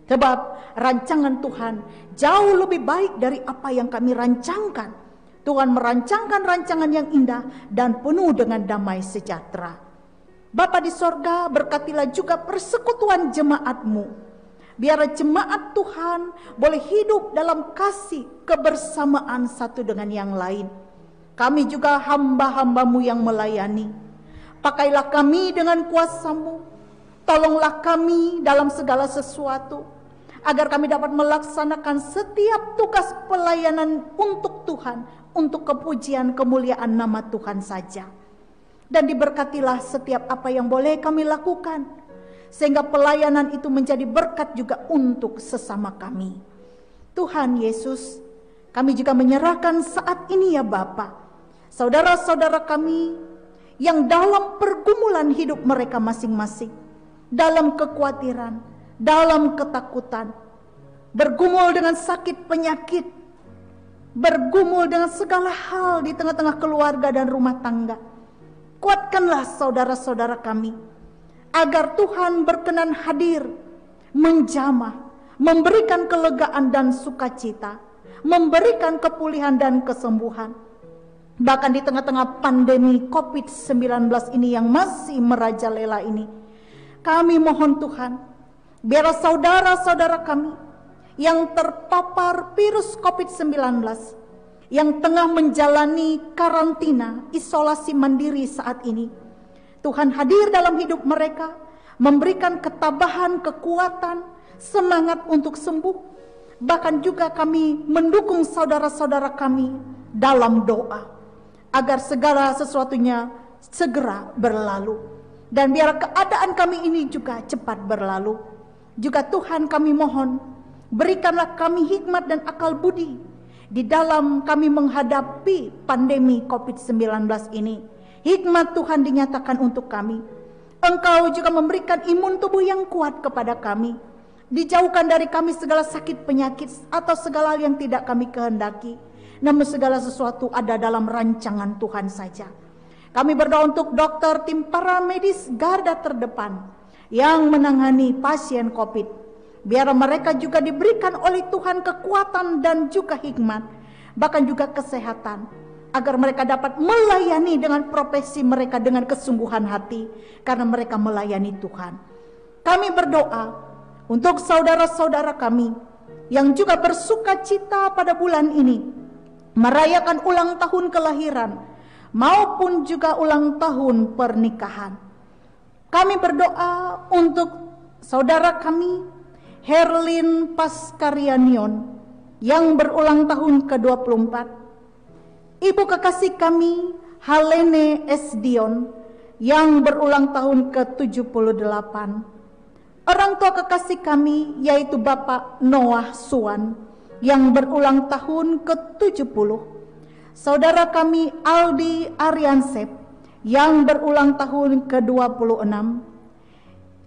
C: Sebab rancangan Tuhan jauh lebih baik dari apa yang kami rancangkan. Tuhan merancangkan rancangan yang indah dan penuh dengan damai sejahtera. Bapa di sorga, berkatilah juga persekutuan jemaat-Mu. Biar jemaat Tuhan boleh hidup dalam kasih kebersamaan satu dengan yang lain. Kami juga hamba-hamba-Mu yang melayani. Pakailah kami dengan kuasa-Mu. Tolonglah kami dalam segala sesuatu, agar kami dapat melaksanakan setiap tugas pelayanan untuk Tuhan, untuk kepujian kemuliaan nama Tuhan saja. Dan diberkatilah setiap apa yang boleh kami lakukan, sehingga pelayanan itu menjadi berkat juga untuk sesama kami. Tuhan Yesus, kami juga menyerahkan saat ini ya Bapa, saudara-saudara kami yang dalam pergumulan hidup mereka masing-masing, dalam kekhawatiran, dalam ketakutan, bergumul dengan sakit penyakit, bergumul dengan segala hal di tengah-tengah keluarga dan rumah tangga. Kuatkanlah saudara-saudara kami, agar Tuhan berkenan hadir, menjamah, memberikan kelegaan dan sukacita, memberikan kepulihan dan kesembuhan. Bahkan di tengah-tengah pandemi COVID-19 ini yang masih merajalela ini, kami mohon Tuhan, biar saudara-saudara kami yang terpapar virus COVID-19, yang tengah menjalani karantina, isolasi mandiri saat ini, Tuhan hadir dalam hidup mereka, memberikan ketabahan, kekuatan, semangat untuk sembuh. Bahkan juga kami mendukung saudara-saudara kami dalam doa, agar segala sesuatunya segera berlalu. Dan biar keadaan kami ini juga cepat berlalu. Juga Tuhan kami mohon, berikanlah kami hikmat dan akal budi, di dalam kami menghadapi pandemi COVID-19 ini. Hikmat Tuhan dinyatakan untuk kami. Engkau juga memberikan imun tubuh yang kuat kepada kami. Dijauhkan dari kami segala sakit penyakit atau segala hal yang tidak kami kehendaki. Namun segala sesuatu ada dalam rancangan Tuhan saja. Kami berdoa untuk dokter, tim para medis garda terdepan yang menangani pasien COVID. Biar mereka juga diberikan oleh Tuhan kekuatan dan juga hikmat, bahkan juga kesehatan, agar mereka dapat melayani dengan profesi mereka dengan kesungguhan hati, karena mereka melayani Tuhan. Kami berdoa untuk saudara-saudara kami yang juga bersuka cita pada bulan ini, merayakan ulang tahun kelahiran maupun juga ulang tahun pernikahan. Kami berdoa untuk saudara kami Herlin Paskarianion yang berulang tahun ke-24, ibu kekasih kami Halene S. Dion yang berulang tahun ke-78, orang tua kekasih kami yaitu Bapak Noah Suwan yang berulang tahun ke-70, saudara kami Aldi Ariansep yang berulang tahun ke-26,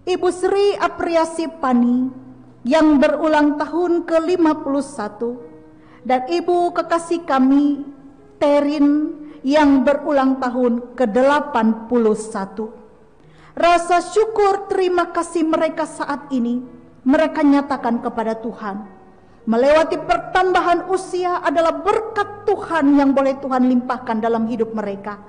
C: Ibu Sri Apriasi Pani yang berulang tahun ke-51, dan ibu kekasih kami Terin yang berulang tahun ke-81. Rasa syukur terima kasih mereka saat ini mereka nyatakan kepada Tuhan. Melewati pertambahan usia adalah berkat Tuhan yang boleh Tuhan limpahkan dalam hidup mereka.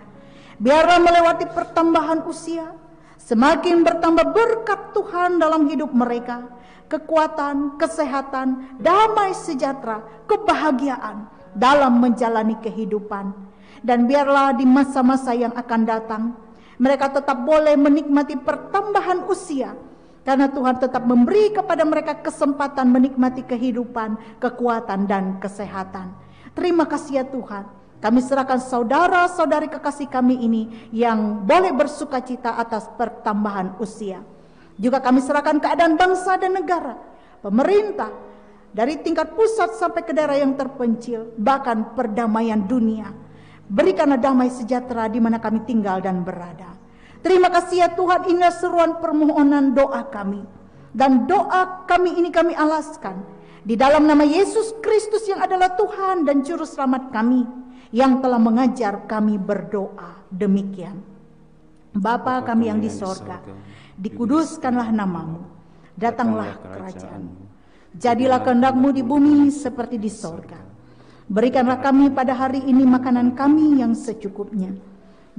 C: Biarlah melewati pertambahan usia, semakin bertambah berkat Tuhan dalam hidup mereka. Kekuatan, kesehatan, damai sejahtera, kebahagiaan dalam menjalani kehidupan. Dan biarlah di masa-masa yang akan datang, mereka tetap boleh menikmati pertambahan usia, karena Tuhan tetap memberi kepada mereka kesempatan menikmati kehidupan, kekuatan, dan kesehatan. Terima kasih ya Tuhan. Kami serahkan saudara-saudari kekasih kami ini yang boleh bersuka cita atas pertambahan usia. Juga kami serahkan keadaan bangsa dan negara, pemerintah, dari tingkat pusat sampai ke daerah yang terpencil, bahkan perdamaian dunia. Berikanlah damai sejahtera di mana kami tinggal dan berada. Terima kasih ya Tuhan, inilah seruan permohonan doa kami. Dan doa kami ini kami alaskan di dalam nama Yesus Kristus yang adalah Tuhan dan Juru Selamat kami, yang telah mengajar kami berdoa demikian. Bapa kami yang di sorga, dikuduskanlah namamu, datanglah kerajaan-Mu, jadilah kehendak-Mu di bumi seperti di sorga. Berikanlah kami pada hari ini makanan kami yang secukupnya,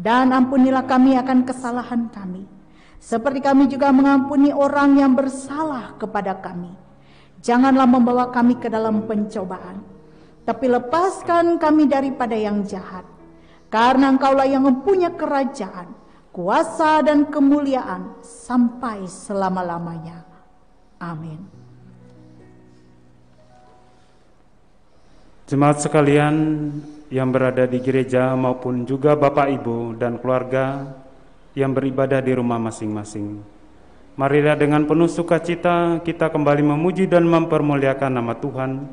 C: dan ampunilah kami akan kesalahan kami, seperti kami juga mengampuni orang yang bersalah kepada kami. Janganlah membawa kami ke dalam pencobaan, tapi lepaskan kami daripada yang jahat, karena Engkaulah yang mempunyai kerajaan, kuasa dan kemuliaan sampai selama-lamanya. Amin.
D: Jemaat sekalian yang berada di gereja maupun juga Bapak Ibu dan keluarga yang beribadah di rumah masing-masing, marilah dengan penuh sukacita kita kembali memuji dan mempermuliakan nama Tuhan.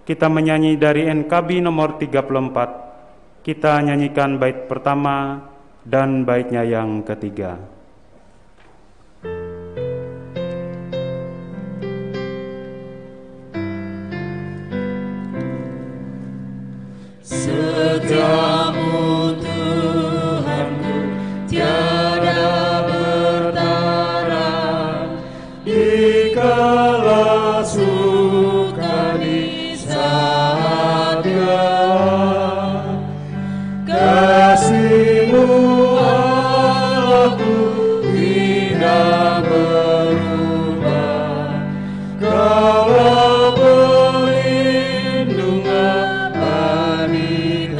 D: Kita menyanyi dari NKB nomor 34. Kita nyanyikan bait pertama dan baitnya yang ketiga.
B: Setiamu Tuhanku tiada bertara, dikala suka di saat gelap. Kasih-Mu Allahku tidak berubah, Kaulah pelindung abadi.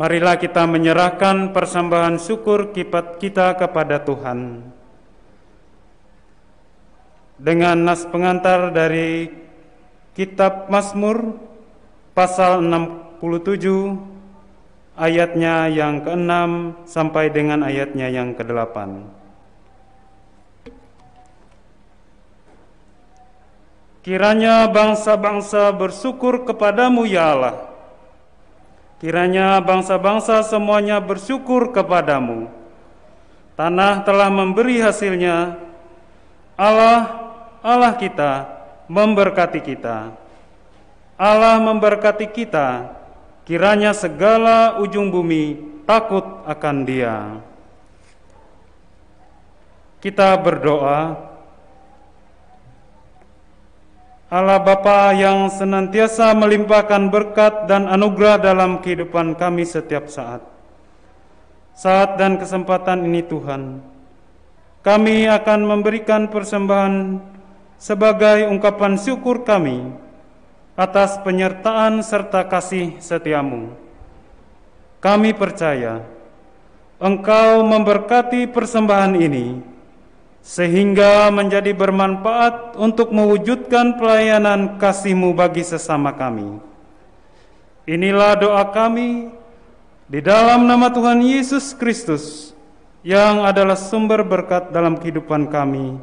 D: Marilah kita menyerahkan persembahan syukur kita kepada Tuhan. Dengan nas pengantar dari Kitab Mazmur pasal 67 ayatnya yang ke-6 sampai dengan ayatnya yang ke-8. Kiranya bangsa-bangsa bersyukur kepadamu ya Allah. Kiranya bangsa-bangsa semuanya bersyukur kepadamu. Tanah telah memberi hasilnya. Allah kita memberkati kita. Allah memberkati kita. Kiranya segala ujung bumi takut akan Dia. Kita berdoa. Allah Bapa yang senantiasa melimpahkan berkat dan anugerah dalam kehidupan kami setiap saat. Saat dan kesempatan ini Tuhan, kami akan memberikan persembahan sebagai ungkapan syukur kami atas penyertaan serta kasih setiamu. Kami percaya Engkau memberkati persembahan ini sehingga menjadi bermanfaat untuk mewujudkan pelayanan kasih-Mu bagi sesama kami. Inilah doa kami di dalam nama Tuhan Yesus Kristus yang adalah sumber berkat dalam kehidupan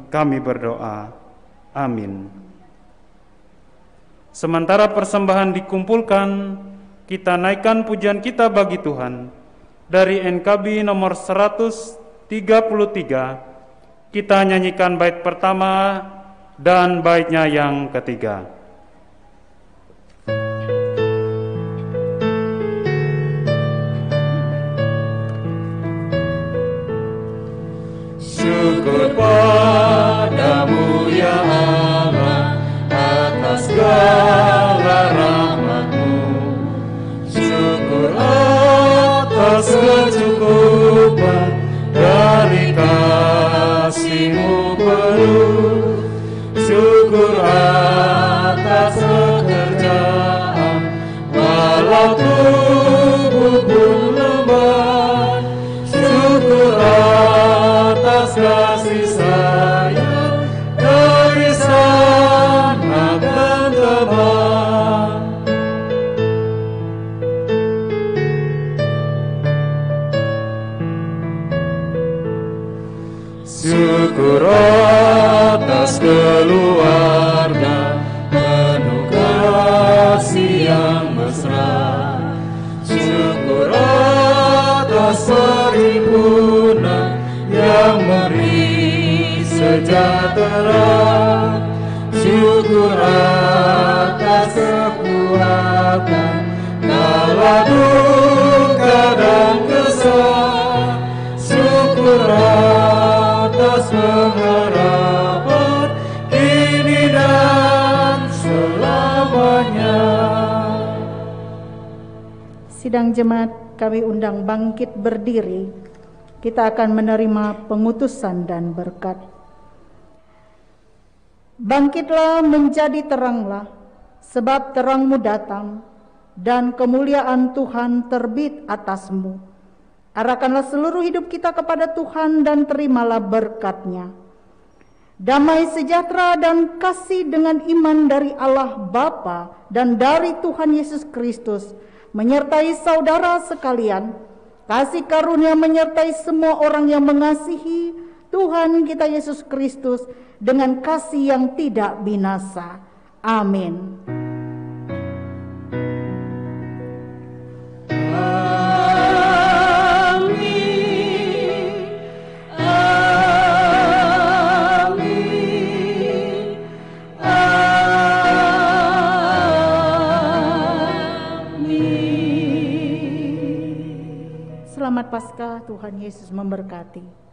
D: kami berdoa. Amin. Sementara persembahan dikumpulkan, kita naikkan pujian kita bagi Tuhan dari NKB nomor 133. Kita nyanyikan bait pertama dan baitnya yang ketiga.
B: Syukur padamu ya Allah atas segala rahmat-Mu. Syukur atas kecukupan dari kasih-Mu penuh. Syukur atas pekerjaan walau tubuh pun lemah. Syukur atas kasih sayang dari sanak dan teman. Syukur atas keluarga penuh kasih yang mesra. Syukur atas perhimpunan yang beri sejahtera. Syukur atas kekuatan kala duka dan kesal. Syukur atas pengharapan kini dan selamanya.
C: Sidang jemaat kami undang bangkit berdiri. Kita akan menerima pengutusan dan berkat. Bangkitlah menjadi teranglah, sebab terang-Mu datang, dan kemuliaan Tuhan terbit atas-Mu. Arahkanlah seluruh hidup kita kepada Tuhan dan terimalah berkat-Nya. Damai sejahtera dan kasih dengan iman dari Allah Bapa dan dari Tuhan Yesus Kristus menyertai saudara sekalian. Kasih karunia menyertai semua orang yang mengasihi Tuhan kita Yesus Kristus dengan kasih yang tidak binasa. Amin. Selamat Paskah, Tuhan Yesus memberkati.